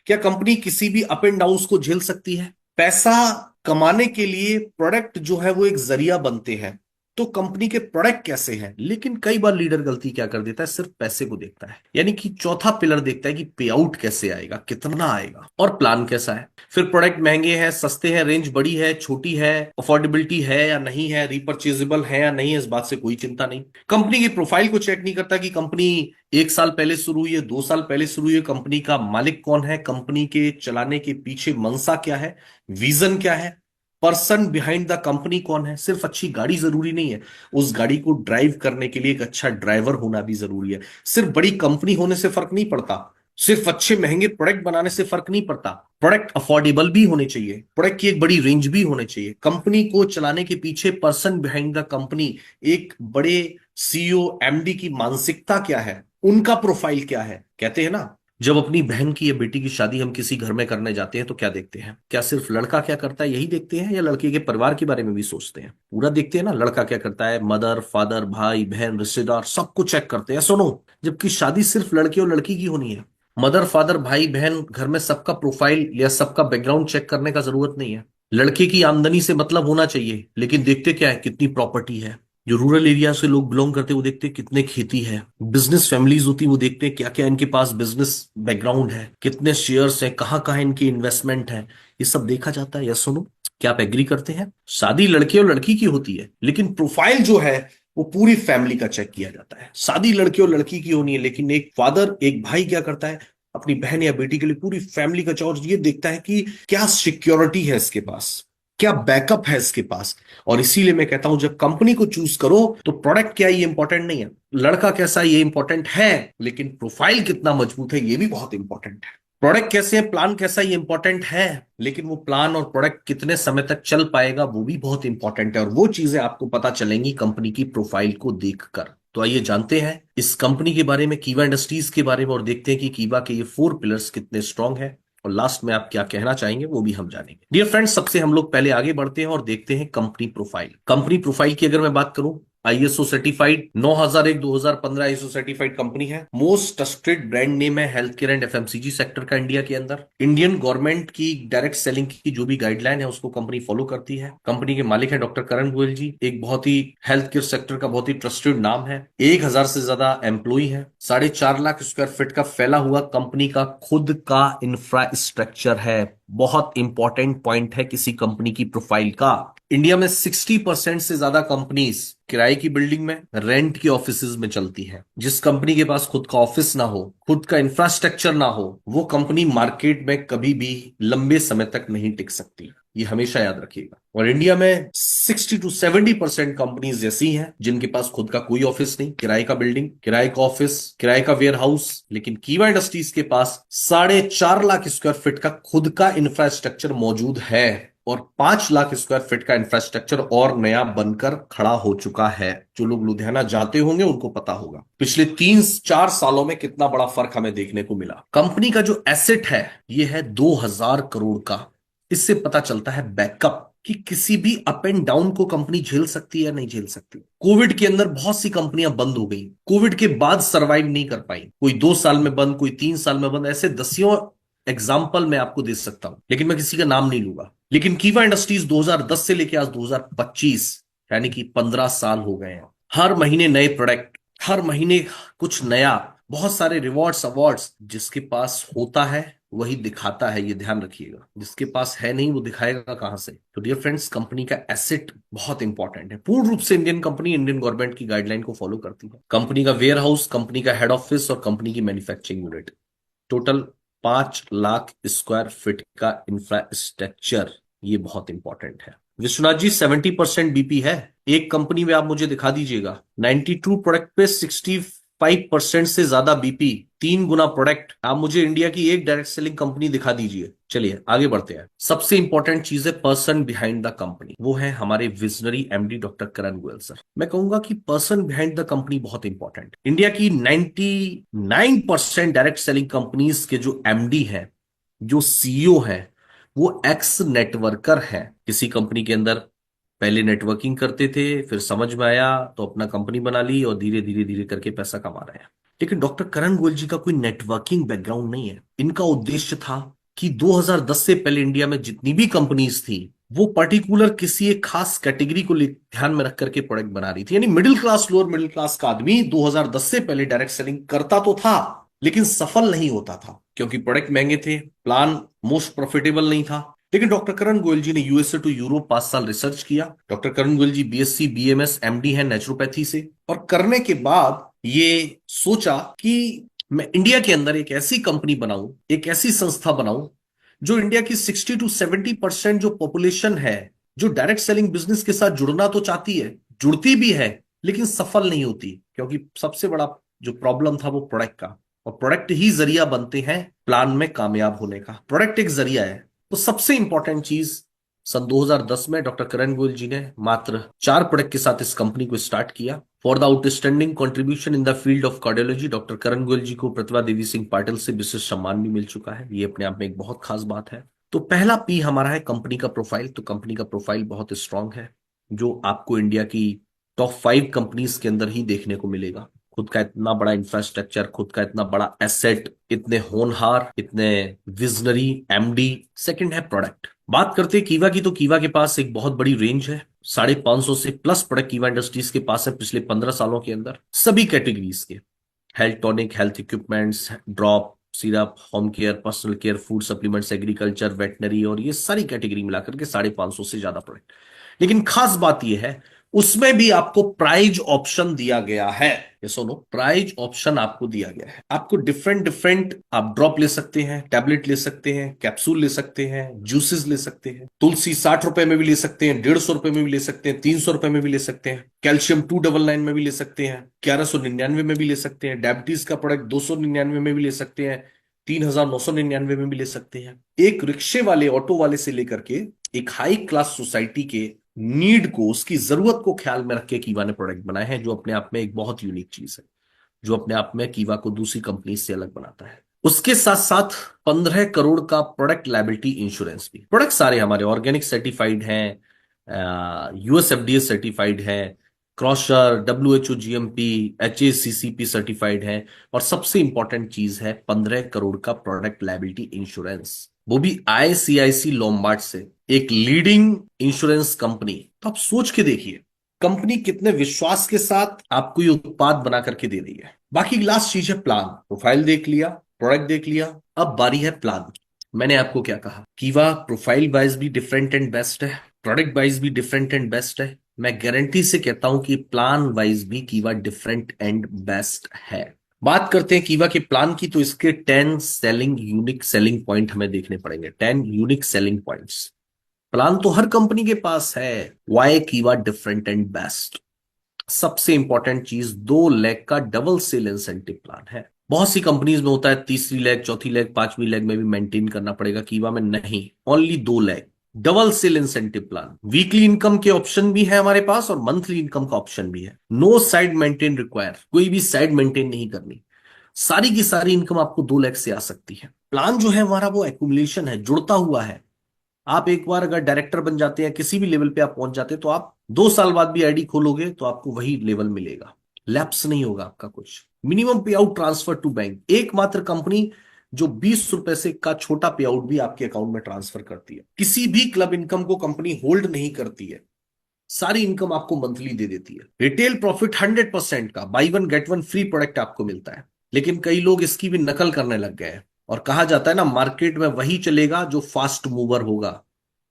क्या कंपनी किसी भी अप एंड डाउन्स को झेल सकती है? पैसा कमाने के लिए प्रोडक्ट जो है वो एक जरिया बनते हैं। तो कंपनी के प्रोडक्ट कैसे हैं, लेकिन कई बार लीडर गलती क्या कर देता है, सिर्फ पैसे को देखता है, यानी कि चौथा पिलर देखता है कि पे आउट कैसे आएगा, कितना आएगा और प्लान कैसा है। फिर प्रोडक्ट महंगे हैं, सस्ते हैं, रेंज बड़ी है, छोटी है, अफोर्डेबिलिटी है या नहीं है, रिपर्चेजेबल है या नहीं है, इस बात से कोई चिंता नहीं। कंपनी की प्रोफाइल को चेक नहीं करता कि कंपनी 1 साल पहले शुरू हुई है, 2 साल पहले शुरू हुई है, कंपनी का मालिक कौन है, कंपनी के चलाने के पीछे मंशा क्या है, विजन क्या है, पर्सन बिहाइंड द कंपनी कौन है। सिर्फ अच्छी गाड़ी जरूरी नहीं है, उस गाड़ी को ड्राइव करने के लिए एक अच्छा ड्राइवर होना भी जरूरी है। सिर्फ बड़ी कंपनी होने से फर्क नहीं पड़ता, सिर्फ अच्छे महंगे प्रोडक्ट बनाने से फर्क नहीं पड़ता, प्रोडक्ट अफोर्डेबल भी होने चाहिए, प्रोडक्ट की एक बड़ी रेंज भी होनी चाहिए। कंपनी को चलाने के पीछे पर्सन बिहाइंड द कंपनी, एक बड़े सीईओ एमडी की मानसिकता क्या है, उनका प्रोफाइल क्या है। कहते हैं ना, जब अपनी बहन की या बेटी की शादी हम किसी घर में करने जाते हैं तो क्या देखते हैं? क्या सिर्फ लड़का क्या करता है यही देखते हैं, या लड़के के परिवार के बारे में भी सोचते हैं? पूरा देखते हैं ना, लड़का क्या करता है, मदर फादर भाई बहन रिश्तेदार सबको चेक करते हैं। सुनो, जबकि शादी सिर्फ लड़के और लड़की की होनी है, मदर फादर भाई बहन घर में सबका प्रोफाइल या सबका बैकग्राउंड चेक करने का जरूरत नहीं है। लड़के की आमदनी से मतलब होना चाहिए, लेकिन देखते क्या है, कितनी प्रॉपर्टी है। जो रूरल एरिया से लोग बिलोंग करते हैं वो देखते हैं कितने खेती है। बिजनेस फैमिलीज होती है वो देखते हैं क्या क्या इनके पास बिजनेस बैकग्राउंड है, कितने शेयर्स हैं, कहाँ कहाँ इनकी इन्वेस्टमेंट है। ये सब देखा जाता है। या सुनो, क्या आप एग्री करते हैं? शादी लड़के और लड़की की होती है, लेकिन प्रोफाइल जो है वो पूरी फैमिली का चेक किया जाता है। शादी लड़के और लड़की की होनी है, लेकिन एक फादर एक भाई क्या करता है, अपनी बहन या बेटी के लिए पूरी फैमिली का चौर ये देखता है कि क्या सिक्योरिटी है इसके पास, क्या बैकअप है इसके पास। और इसीलिए मैं कहता हूं, जब कंपनी को चूज करो तो प्रोडक्ट क्या है ये इंपॉर्टेंट नहीं है, लड़का कैसा है ये इंपॉर्टेंट है, लेकिन प्रोफाइल कितना मजबूत है ये भी बहुत इंपॉर्टेंट है। प्रोडक्ट कैसे है, प्लान कैसा है, ये इंपॉर्टेंट है, लेकिन वो प्लान और प्रोडक्ट कितने समय तक चल पाएगा वो भी बहुत इंपॉर्टेंट है। और वो चीजें आपको पता चलेंगी कंपनी की प्रोफाइल को देखकर। तो आइए जानते हैं इस कंपनी के बारे में, कीवा इंडस्ट्रीज के बारे में, और देखते हैं कि कीवा के ये 4 पिलर्स कितने स्ट्रांग है, और लास्ट में आप क्या कहना चाहेंगे वो भी हम जानेंगे। डियर फ्रेंड्स, सबसे हम लोग पहले आगे बढ़ते हैं और देखते हैं कंपनी प्रोफाइल। कंपनी प्रोफाइल की अगर मैं बात करूं, ISO certified 9001 2015 ISO certified company है। मोस्ट ट्रस्टेड ब्रांड नेम है health care and FMCG sector का इंडिया के अंदर। इंडियन गवर्नमेंट की डायरेक्ट सेलिंग की जो भी गाइडलाइन है उसको कंपनी फॉलो करती है। कंपनी के मालिक है डॉक्टर करण गोयल जी, एक बहुत ही हेल्थ केयर सेक्टर का बहुत ही ट्रस्टेड नाम है। 1000 से ज्यादा एम्प्लॉई है। 4.5 लाख स्क्वायर फीट का फैला हुआ कंपनी का खुद का इंफ्रास्ट्रक्चर है। बहुत इंपॉर्टेंट पॉइंट है किसी कंपनी की प्रोफाइल का। इंडिया में 60% से ज्यादा कंपनीज किराए की बिल्डिंग में, रेंट की ऑफिसेज में चलती है। जिस कंपनी के पास खुद का ऑफिस ना हो, खुद का इंफ्रास्ट्रक्चर ना हो, वो कंपनी मार्केट में कभी भी लंबे समय तक नहीं टिक सकती। ये हमेशा याद रखिएगा। और इंडिया में 60 to 70% कंपनीज ऐसी हैं जिनके पास खुद का कोई ऑफिस नहीं, किराए का बिल्डिंग, किराए का ऑफिस, किराए का वेयर हाउस। लेकिन कीवा इंडस्ट्रीज के पास 4.5 लाख स्क्वायर फीट का खुद का इंफ्रास्ट्रक्चर मौजूद है, और 5 लाख स्क्वायर फीट का इंफ्रास्ट्रक्चर और नया बनकर खड़ा हो चुका है। जो लोग लुधियाना जाते होंगे उनको पता होगा पिछले 3-4 सालों में कितना बड़ा फर्क हमें देखने को मिला। कंपनी का जो एसेट है ये है 2000 करोड़ का। इससे पता चलता है बैकअप, कि किसी भी अप एंड डाउन को कंपनी झेल सकती है या नहीं झेल सकती। कोविड के अंदर बहुत सी कंपनियां बंद हो गई, कोविड के बाद सरवाइव नहीं कर पाई। कोई 2 साल में बंद, कोई 3 साल में बंद, ऐसे दसियों एग्जाम्पल मैं आपको दे सकता हूं, लेकिन मैं किसी का नाम नहीं लूंगा। लेकिन कीवा इंडस्ट्रीज 2010 से लेकर आज 2025, यानी कि 15 साल हो गए हैं। हर महीने नए प्रोडक्ट, हर महीने कुछ नया, बहुत सारे रिवॉर्ड्स अवार्ड्स। जिसके पास होता है वही दिखाता है, ये ध्यान रखिएगा। जिसके पास है नहीं वो दिखाएगा कहां से। तो डियर फ्रेंड्स, कंपनी का एसेट बहुत इंपॉर्टेंट है। पूर्ण रूप से इंडियन कंपनी इंडियन गवर्नमेंट की गाइडलाइन को फॉलो करती है। कंपनी का वेयर हाउस, कंपनी का हेड ऑफिस और कंपनी की manufacturing unit, total 5 lakh square feet का इंफ्रास्ट्रक्चर, ये बहुत इंपॉर्टेंट है। विश्वनाथ जी, 70% बीपी है। एक कंपनी में आप मुझे दिखा दीजिएगा 92 प्रोडक्ट पे 65% से ज्यादा बीपी, 3 गुना प्रोडक्ट। आप मुझे इंडिया की एक डायरेक्ट सेलिंग कंपनी दिखा दीजिए। चलिए आगे बढ़ते हैं। सबसे इंपॉर्टेंट चीज है पर्सन बिहाइंड द कंपनी, वो है हमारे visionary MD doctor Karan Goyal sir. मैं कहूंगा कि पर्सन बिहाइंड द कंपनी बहुत इंपॉर्टेंट। इंडिया की 99% डायरेक्ट सेलिंग कंपनीज के जो एमडी हैं, जो सीईओ हैं, वो एक्स नेटवर्कर हैं। किसी कंपनी के अंदर पहले नेटवर्किंग करते थे, फिर समझ में आया तो अपना कंपनी बना ली और धीरे धीरे धीरे करके पैसा कमा रहे हैं। लेकिन डॉक्टर करण गोयल जी का कोई नेटवर्किंग बैकग्राउंड नहीं है। इनका उद्देश्य था कि 2010 से पहले इंडिया में जितनी भी कंपनीज थी वो पर्टिकुलर किसी एक खास कैटेगरी को ध्यान में रख करके प्रोडक्ट बना रही थी। यानी middle class, lower middle class का आदमी 2010 से पहले डायरेक्ट सेलिंग करता तो था लेकिन सफल नहीं होता था, क्योंकि प्रोडक्ट महंगे थे, प्लान मोस्ट प्रॉफिटेबल नहीं था। लेकिन डॉक्टर करण गोयल जी ने यूएसए टू यूरोप 5 साल रिसर्च किया। डॉक्टर करण गोयल जी बीएससी बीएमएस एमडी है नेचुरोपैथी से, और करने के बाद ये सोचा कि मैं इंडिया के अंदर एक ऐसी कंपनी बनाऊं, एक ऐसी संस्था बनाऊं जो इंडिया की 60 to 70% जो पॉपुलेशन है, जो डायरेक्ट सेलिंग बिजनेस के साथ जुड़ना तो चाहती है, जुड़ती भी है, लेकिन सफल नहीं होती, क्योंकि सबसे बड़ा जो प्रॉब्लम था वो प्रोडक्ट का। और प्रोडक्ट ही जरिया बनते हैं प्लान में कामयाब होने का। प्रोडक्ट एक जरिया है। तो सबसे इंपॉर्टेंट चीज, सन 2010 में डॉक्टर करण गोयल जी ने मात्र 4 प्रोडक्ट के साथ इस कंपनी को स्टार्ट किया। For the outstanding contribution in the field of cardiology, doctor Karan Goyal ji को प्रतिभा देवी सिंह पाटिल से विशेष सम्मान भी मिल चुका है। ये अपने आप में एक बहुत खास बात है। तो पहला पी हमारा है कंपनी का प्रोफाइल। तो कंपनी का प्रोफाइल बहुत स्ट्रांग है, जो आपको इंडिया की टॉप 5 कंपनीज के अंदर ही देखने को मिलेगा। खुद का इतना बड़ा इंफ्रास्ट्रक्चर, खुद का इतना बड़ा एसेट, इतने होनहार, इतने विजनरी एमडी। सेकंड है प्रोडक्ट। बात करते हैं कीवा की, तो कीवा के पास एक बहुत बड़ी रेंज है। 550 से प्लस प्रोडक्ट कीवा इंडस्ट्रीज के पास है पिछले 15 सालों के अंदर, सभी कैटेगरीज के। Health tonic, health equipments, drop, syrup, home care, personal care, food supplements, agriculture, veterinary, और ये सारी कैटेगरी मिलाकर के 550 से ज्यादा प्रोडक्ट। लेकिन खास बात यह है उसमें भी आपको प्राइज ऑप्शन दिया गया है। ये सुनो, प्राइज ऑप्शन आपको दिया गया है। आपको डिफरेंट डिफरेंट, आप ड्रॉप ले सकते हैं, टैबलेट ले सकते हैं, कैप्सूल ले सकते हैं, जूसेस ले सकते हैं। तुलसी 60 रुपए में भी ले सकते हैं, 150 रुपए में भी ले सकते हैं, 300 रुपए में भी ले सकते हैं। कैल्शियम 299 में भी ले सकते हैं, 1199 में भी ले सकते हैं। डायबिटीज का प्रोडक्ट 299 में भी ले सकते हैं, 3999 में भी ले सकते हैं। एक रिक्शे वाले, ऑटो वाले से लेकर के एक हाई क्लास सोसाइटी के नीड को, उसकी जरूरत को ख्याल में रख के कीवा ने प्रोडक्ट बनाए हैं, जो अपने आप में एक बहुत यूनिक चीज है, जो अपने आप में कीवा को दूसरी कंपनी से अलग बनाता है। उसके साथ साथ 15 करोड़ का प्रोडक्ट लायबिलिटी इंश्योरेंस भी। प्रोडक्ट सारे हमारे ऑर्गेनिक सर्टिफाइड हैं, यूएसएफडीए सर्टिफाइड है, क्रॉशर, डब्ल्यूएचओ जीएमपी, एचएसीसीपी सर्टिफाइड है। और सबसे इंपॉर्टेंट चीज है 15 करोड़ का प्रोडक्ट लायबिलिटी इंश्योरेंस, वो भी आईसीआईसी लोम्बार्ड से, एक लीडिंग इंश्योरेंस कंपनी। तो आप सोच के देखिए कंपनी कितने विश्वास के साथ आपको ये उत्पाद बना करके दे रही है। बाकी लास्ट चीज है प्लान। प्रोफाइल देख लिया, प्रोडक्ट देख लिया, अब बारी है प्लान की। मैंने आपको क्या कहा, कीवा प्रोफाइल वाइज भी डिफरेंट एंड बेस्ट है, प्रोडक्ट वाइज भी डिफरेंट एंड बेस्ट है। मैं गारंटी से कहता हूं कि प्लान वाइज भी कीवा डिफरेंट एंड बेस्ट है। बात करते हैं कीवा के प्लान की, तो इसके 10 सेलिंग यूनिक सेलिंग पॉइंट हमें देखने पड़ेंगे। 10 यूनिक सेलिंग पॉइंट्स। प्लान तो हर कंपनी के पास है, वाई कीवा डिफरेंट एंड बेस्ट। सबसे इंपॉर्टेंट चीज, 2 लेग का डबल सेल इंसेंटिव प्लान है। बहुत सी कंपनीज में होता है तीसरी लेग, चौथी लेग, पांचवी लेग में भी मेंटेन करना पड़ेगा, कीवा में नहीं, only 2 leg, double sale incentive plan. Weekly income के ऑप्शन भी है हमारे पास और मंथली इनकम का ऑप्शन भी है। नो साइड मेंटेन रिक्वायर, कोई भी साइड मेंटेन नहीं करनी, सारी की सारी इनकम आपको 2 लाख से आ सकती है। प्लान जो है हमारा वो एक्यूमुलेशन है, जुड़ता हुआ है। आप एक बार अगर डायरेक्टर बन जाते हैं, किसी भी लेवल पे आप पहुंच जाते हैं, तो आप 2 साल बाद भी आईडी खोलोगे तो आपको वही लेवल मिलेगा, लैप्स नहीं होगा आपका कुछ। मिनिमम पे आउट ट्रांसफर टू बैंक, एकमात्र कंपनी जो 20 रुपए से का छोटा पे आउट भी आपके अकाउंट में ट्रांसफर करती है। किसी भी क्लब इनकम को कंपनी होल्ड नहीं करती है, सारी इनकम आपको मंथली दे देती है। रिटेल प्रॉफिट 100% का, by one get one free product आपको मिलता है। लेकिन कई लोग इसकी भी नकल करने लग गए हैं, और कहा जाता है ना, मार्केट में वही चलेगा जो फास्ट मूवर होगा,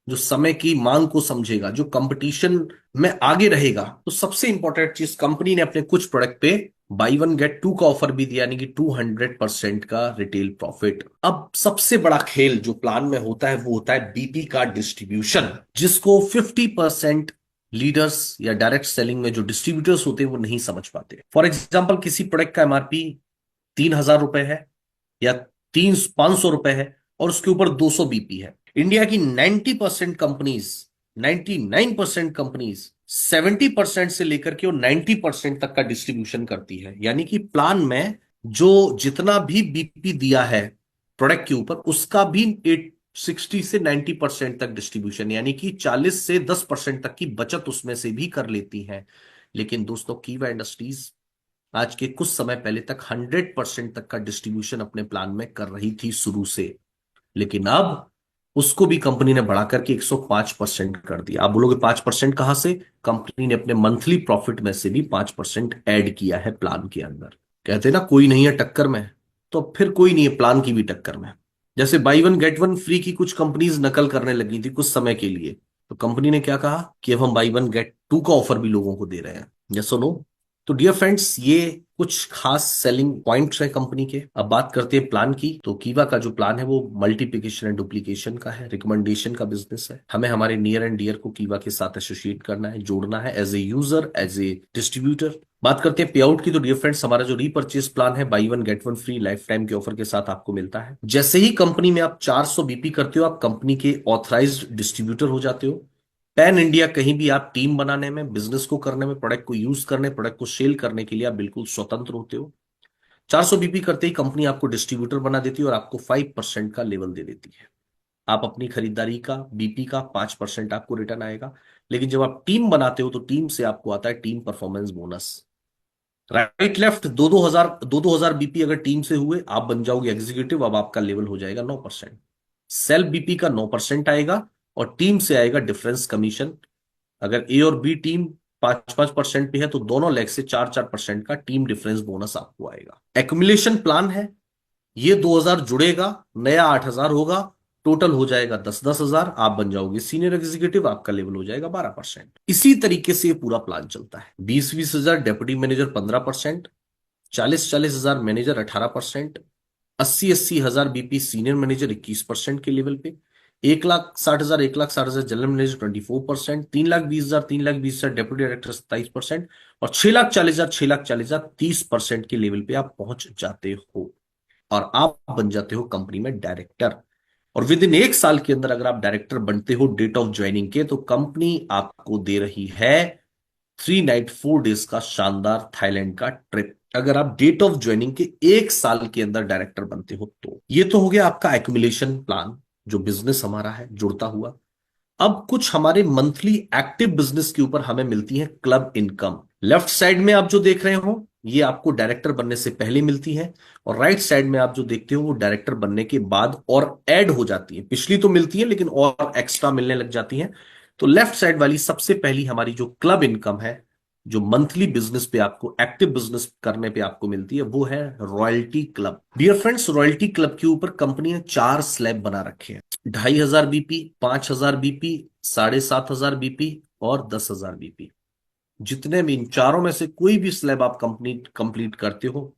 जो समय की मांग को समझेगा, जो कंपटीशन में आगे रहेगा। तो सबसे इंपॉर्टेंट चीज, कंपनी ने अपने कुछ प्रोडक्ट पे बाई वन गेट टू का ऑफर भी दिया, यानी कि 200% का रिटेल प्रॉफिट। अब सबसे बड़ा खेल जो प्लान में होता है वो होता है बीपी का डिस्ट्रीब्यूशन, जिसको 50% लीडर्स या डायरेक्ट सेलिंग में जो डिस्ट्रीब्यूटर्स होते हैं वो नहीं समझ पाते। फॉर एग्जाम्पल, किसी प्रोडक्ट का एमआरपी 3,000 रुपए है या 500 रुपए है, और उसके ऊपर 200 बीपी है। इंडिया की 90% कंपनीज, 99% कंपनीज 70% से लेकर के वो 90% तक का डिस्ट्रीब्यूशन करती है। यानी कि प्लान में जो जितना भी बीपी दिया है प्रोडक्ट के ऊपर, उसका भी 60 से 90% तक डिस्ट्रीब्यूशन, यानी कि 40 से 10% तक की बचत उसमें से भी कर लेती है। लेकिन दोस्तों कीवा इंडस्ट्रीज आज के कुछ समय पहले तक 100% तक का डिस्ट्रीब्यूशन अपने प्लान में कर रही थी शुरू से, लेकिन अब उसको भी कंपनी ने बढ़ा करके 105% कर दिया। आप बोलोगे 5% कहां से? कंपनी ने अपने मंथली प्रॉफिट में से भी 5% ऐड किया है प्लान के अंदर। कहते हैं ना कोई नहीं है टक्कर में, तो फिर कोई नहीं है प्लान की भी टक्कर में। जैसे by one get one free की कुछ कंपनीज नकल करने लगी थी कुछ समय के लिए, तो कंपनी ने क्या कहा कि अब हम बाई वन गेट टू का ऑफर भी लोगों को दे रहे हैं। यस और नो? तो डियर फ्रेंड्स, ये कुछ खास सेलिंग पॉइंट्स है कंपनी के। अब बात करते हैं प्लान की। तो कीवा का जो प्लान है वो मल्टीप्लिकेशन एंड डुप्लीकेशन का है, रिकमेंडेशन का बिजनेस है। हमें हमारे नियर एंड डियर को कीवा के साथ एसोसिएट करना है, जोड़ना है as a user, as a distributor. बात करते हैं पे आउट की। तो डियर फ्रेंड्स, हमारा जो रीपर्चेज प्लान है by one get one free life time के ऑफर के साथ आपको मिलता है। जैसे ही कंपनी में आप 400 बीपी करते हो, आप कंपनी के ऑथराइज्ड डिस्ट्रीब्यूटर हो जाते हो। पैन इंडिया कहीं भी आप टीम बनाने में, बिजनेस को करने में, प्रोडक्ट को यूज करने, प्रोडक्ट को सेल करने के लिए आप बिल्कुल स्वतंत्र होते हो। 400 बीपी करते ही कंपनी आपको डिस्ट्रीब्यूटर बना देती है और आपको 5% का लेवल दे देती है। आप अपनी खरीदारी का बीपी का 5% आपको रिटर्न आएगा। लेकिन जब आप टीम बनाते हो तो टीम से आपको आता है team performance bonus. Right left दो दो हजार बीपी अगर टीम से हुए, आप बन जाओगे एग्जीक्यूटिव। अब आपका लेवल हो जाएगा 9%। सेल्फ बीपी का 9% आएगा और टीम से आएगा डिफरेंस कमीशन। अगर ए और बी टीम 5-5% पे है तो दोनों लेग से 4-4% का टीम डिफरेंस बोनस आपको आएगा। एक्युमुलेशन प्लान है, ये 2000 जुड़ेगा, नया 8000 होगा, टोटल हो जाएगा 10-10 हजार। आप बन जाओगे सीनियर एग्जीक्यूटिव, आपका लेवल हो जाएगा 12%। इसी तरीके से ये पूरा प्लान चलता है। 20-20 हजार डेप्यूटी मैनेजर 15%, 40-40 हजार मैनेजर 18%, 80-80 हजार बीपी सीनियर मैनेजर 21% के लेवल पे, 1,60,000 1,60,000 जनरल मैनेजर 24%, 3,20,000 3,20,000 डेप्यूटी डायरेक्टर 27% और 6,40,000 6,40,000 30% के लेवल पे आप पहुंच जाते हो और आप बन जाते हो कंपनी में डायरेक्टर। और विद इन 1 साल के अंदर अगर आप डायरेक्टर बनते हो डेट ऑफ ज्वाइनिंग के, तो कंपनी आपको दे रही है 3 नाइट 4 डेज का शानदार थाईलैंड का ट्रिप, अगर आप डेट ऑफ ज्वाइनिंग के 1 साल के अंदर डायरेक्टर बनते हो तो। ये तो हो गया आपका एक्युमुलेशन प्लान, जो बिजनेस हमारा है जुड़ता हुआ। अब कुछ हमारे मंथली एक्टिव बिजनेस के ऊपर हमें मिलती है क्लब इनकम। लेफ्ट साइड में आप जो देख रहे हो ये आपको डायरेक्टर बनने से पहले मिलती है, और राइट साइड में आप जो देखते हो वो डायरेक्टर बनने के बाद और ऐड हो जाती है। पिछली तो मिलती है लेकिन और एक्स्ट्रा मिलने लग जाती है। तो लेफ्ट साइड वाली सबसे पहली हमारी जो क्लब इनकम है, जो मंथली बिजनेस पे आपको, एक्टिव बिजनेस करने पे आपको मिलती है, वो है royalty club. Dear friends, royalty club के ऊपर कंपनी ने 4 स्लैब बना रखे हैं। 2,500 बीपी, 5,000 बीपी, 7,500 बीपी और 10,000 बीपी। जितने भी इन चारों में से कोई भी स्लैब आप कंप्लीट करते हो,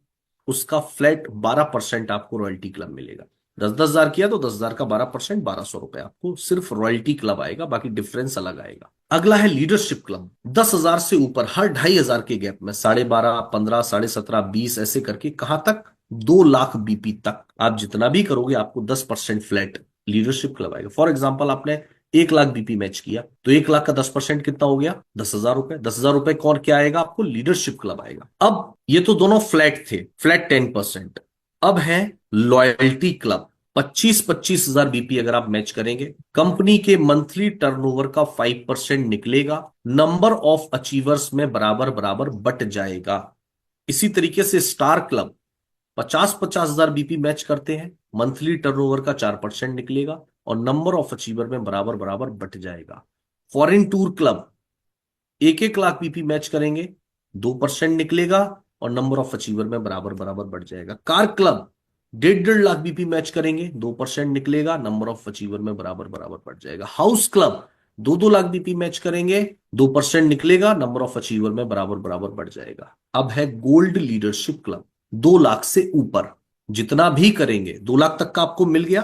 उसका फ्लैट 12% आपको रॉयल्टी क्लब मिलेगा। 10-10 हजार किया तो 10,000 का 12%, 1,200 रुपए आपको सिर्फ रॉयल्टी क्लब आएगा, बाकी डिफरेंस अलग आएगा। अगला है लीडरशिप क्लब। 10,000 से ऊपर हर 2,500 के गैप में 12.5, 15, 17.5, 20 ऐसे करके कहां तक, 2 लाख बीपी तक आप जितना भी करोगे आपको 10% फ्लैट लीडरशिप क्लब आएगा। फॉर एग्जाम्पल आपने 1 लाख बीपी मैच किया तो 1 लाख का 10% कितना हो गया, 10,000 रुपए। 10,000 रुपए कौन क्या आएगा आपको, लीडरशिप क्लब आएगा। अब ये तो दोनों फ्लैट थे, फ्लैट 10%। अब है लॉयल्टी क्लब। 25-25 हजार बीपी अगर आप मैच करेंगे, कंपनी के मंथली टर्नओवर का 5% निकलेगा, नंबर ऑफ अचीवर्स में बराबर बराबर बट जाएगा। इसी तरीके से स्टार क्लब 50-50 हजार बीपी मैच करते हैं, मंथली टर्नओवर का 4% निकलेगा और नंबर ऑफ अचीवर में बराबर बराबर बट जाएगा। Foreign tour club 1-1 lakh BP match करेंगे, 2% निकलेगा और नंबर ऑफ अचीवर में बराबर बराबर बढ़ जाएगा। Car club 1.5-1.5 lakh BP match करेंगे, 2% निकलेगा, नंबर ऑफ अचीवर में बराबर बराबर बढ़ जाएगा। House club 2-2 lakh BP match करेंगे, 2% निकलेगा, नंबर ऑफ अचीवर में बराबर बराबर बढ़ जाएगा। अब है गोल्ड लीडरशिप क्लब। 2 लाख से ऊपर जितना भी करेंगे, 2 लाख तक का आपको मिल गया।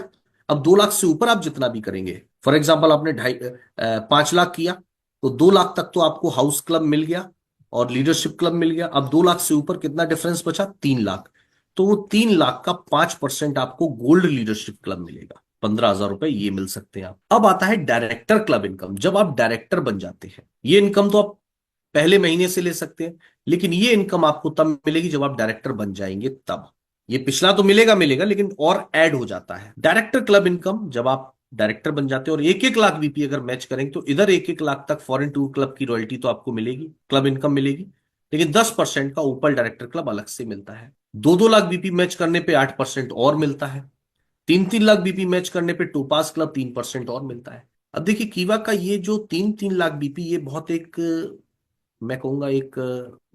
अब 2 लाख से ऊपर आप जितना भी करेंगे, फॉर एग्जाम्पल आपने 5 लाख किया तो 2 लाख तक तो आपको हाउस क्लब मिल गया और लीडरशिप क्लब मिल गया। अब 2 लाख से ऊपर कितना डिफरेंस बचा, 3 लाख। तो वो 3 लाख का 5% आपको गोल्ड लीडरशिप क्लब मिलेगा, 15,000 रुपए ये मिल सकते हैं आप। अब आता है डायरेक्टर क्लब इनकम। जब आप डायरेक्टर बन जाते हैं, ये इनकम तो आप पहले महीने से ले सकते हैं, लेकिन ये इनकम आपको तब मिलेगी जब आप डायरेक्टर बन जाएंगे तब। ये पिछला तो मिलेगा मिलेगा लेकिन और ऐड हो जाता है। डायरेक्टर क्लब इनकम जब आप डायरेक्टर बन जाते हैं। और 1-1 लाख बीपी अगर मैच करेंगे तो इधर 1-1 लाख तक फॉरेन टूर क्लब की रॉयल्टी तो आपको मिलेगी, क्लब इनकम मिलेगी, लेकिन 10% का ऊपर डायरेक्टर क्लब अलग से मिलता है। 2-2 लाख बीपी मैच करने पे 8% और मिलता है। 3-3 लाख बीपी मैच करने पे टोपास क्लब 3% और मिलता है। अब देखिए कीवा का ये जो 3-3 लाख बीपी, ये बहुत एक, मैं कहूंगा एक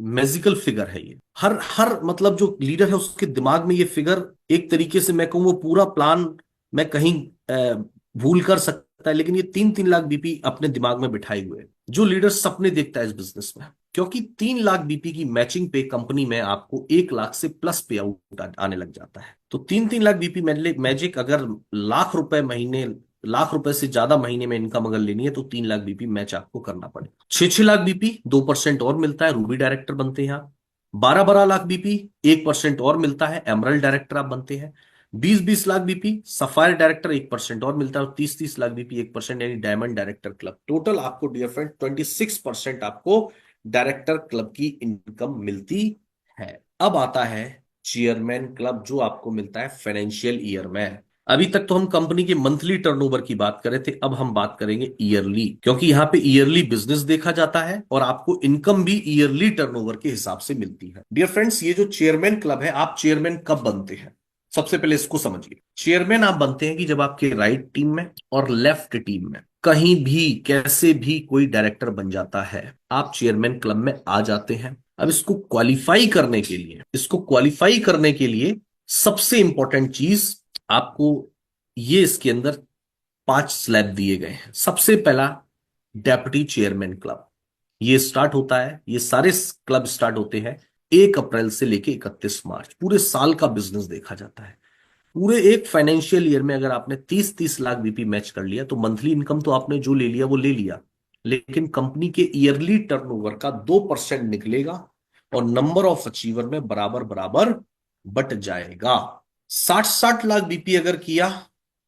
मैजिकल फिगर है। ये हर हर मतलब जो लीडर है उसके दिमाग में ये फिगर, एक तरीके से मैं कहूँ वो पूरा प्लान मैं कहीं भूल कर सकता है, लेकिन ये 3-3 लाख बीपी अपने दिमाग में बिठाए हुए है। जो लीडर सपने देखता है इस बिजनेस में, क्योंकि 3 लाख बीपी की मैचिंग पे कंपनी में आपको 1 लाख से प्लस पे आउट आने लग जाता है। तो 3-3 लाख बीपी मैजिक अगर लाख रुपए से ज्यादा महीने में इनकम अगर लेनी है तो 3 लाख बीपी मैच आपको करना पड़ेगा। 6-6 लाख बीपी 2% और मिलता है, रूबी डायरेक्टर बनते हैं यहाँ। 12-12 लाख बीपी 1% और मिलता है, एमरल्ड डायरेक्टर आप बनते हैं। 20-20 लाख बीपी सफायर डायरेक्टर 1% और मिलता है, और 30-30 लाख बीपी 1%, यानी डायमंड डायरेक्टर क्लब। टोटल आपको डियर फ्रेंड 26% आपको डायरेक्टर क्लब की इनकम मिलती है। अब आता है चेयरमैन क्लब, जो आपको मिलता है फाइनेंशियल ईयर में। अभी तक तो हम कंपनी के मंथली टर्नओवर की बात कर रहे थे, अब हम बात करेंगे ईयरली, क्योंकि यहां पे ईयरली बिजनेस देखा जाता है और आपको इनकम भी ईयरली टर्नओवर के हिसाब से मिलती है। डियर फ्रेंड्स, ये जो चेयरमैन क्लब है, आप चेयरमैन कब बनते हैं? सबसे पहले इसको समझिए। चेयरमैन आप बनते हैं कि जब आपके राइट टीम में और लेफ्ट टीम में कहीं भी कैसे भी कोई डायरेक्टर बन जाता है, आप चेयरमैन क्लब में आ जाते हैं। अब इसको क्वालिफाई करने के लिए सबसे इंपॉर्टेंट चीज आपको, ये इसके अंदर 5 स्लैब दिए गए हैं। सबसे पहला, डेप्यूटी चेयरमैन क्लब। ये स्टार्ट होता है, ये सारे क्लब स्टार्ट होते हैं 1 अप्रैल से लेके 31 मार्च। पूरे साल का बिजनेस देखा जाता है। पूरे एक फाइनेंशियल ईयर में अगर आपने 30-30 लाख बीपी मैच कर लिया तो मंथली इनकम तो आपने जो ले लिया वो ले लिया, लेकिन कंपनी के ईयरली टर्नओवर का 2% निकलेगा और नंबर ऑफ अचीवर में बराबर बराबर बट जाएगा। 60-60 लाख बीपी अगर किया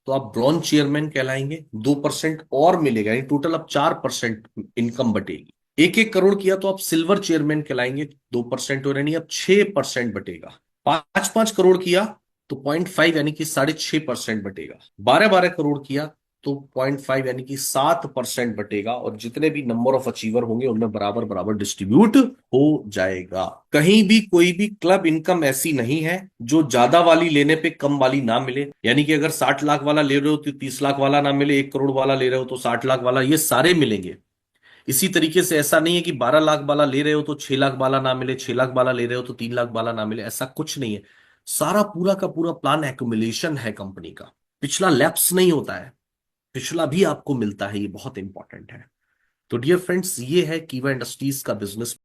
तो आप ब्रॉन्ज चेयरमैन कहलाएंगे, 2% और मिलेगा, यानी टोटल अब 4% इनकम बटेगी। 1-1 करोड़ किया तो आप सिल्वर चेयरमैन कहलाएंगे, 2% और, यानी अब 6% बटेगा। 5-5 करोड़ किया तो 0.5 यानी कि 6.5% बटेगा। 12-12 करोड़ किया तो 0.5 यानी कि 7% बटेगा, और जितने भी नंबर ऑफ अचीवर होंगे उनमें बराबर बराबर डिस्ट्रीब्यूट हो जाएगा। कहीं भी कोई भी क्लब इनकम ऐसी नहीं है जो ज्यादा वाली लेने पे कम वाली ना मिले, यानी कि अगर 60 लाख वाला ले रहे हो तो 30 लाख वाला ना मिले, 1 करोड़ वाला ले रहे हो तो 60 लाख वाला, ये सारे मिलेंगे। इसी तरीके से ऐसा नहीं है कि 12 लाख वाला ले रहे हो तो 6 लाख वाला ना मिले, 6 लाख वाला ले रहे हो तो 3 लाख वाला ना मिले, ऐसा कुछ नहीं है। सारा पूरा का पूरा प्लान एक्यूमुलेशन है कंपनी का, पिछला लैप्स नहीं होता है, पिछला भी आपको मिलता है, ये बहुत इंपॉर्टेंट है। तो डियर फ्रेंड्स, ये है कीवा इंडस्ट्रीज का बिजनेस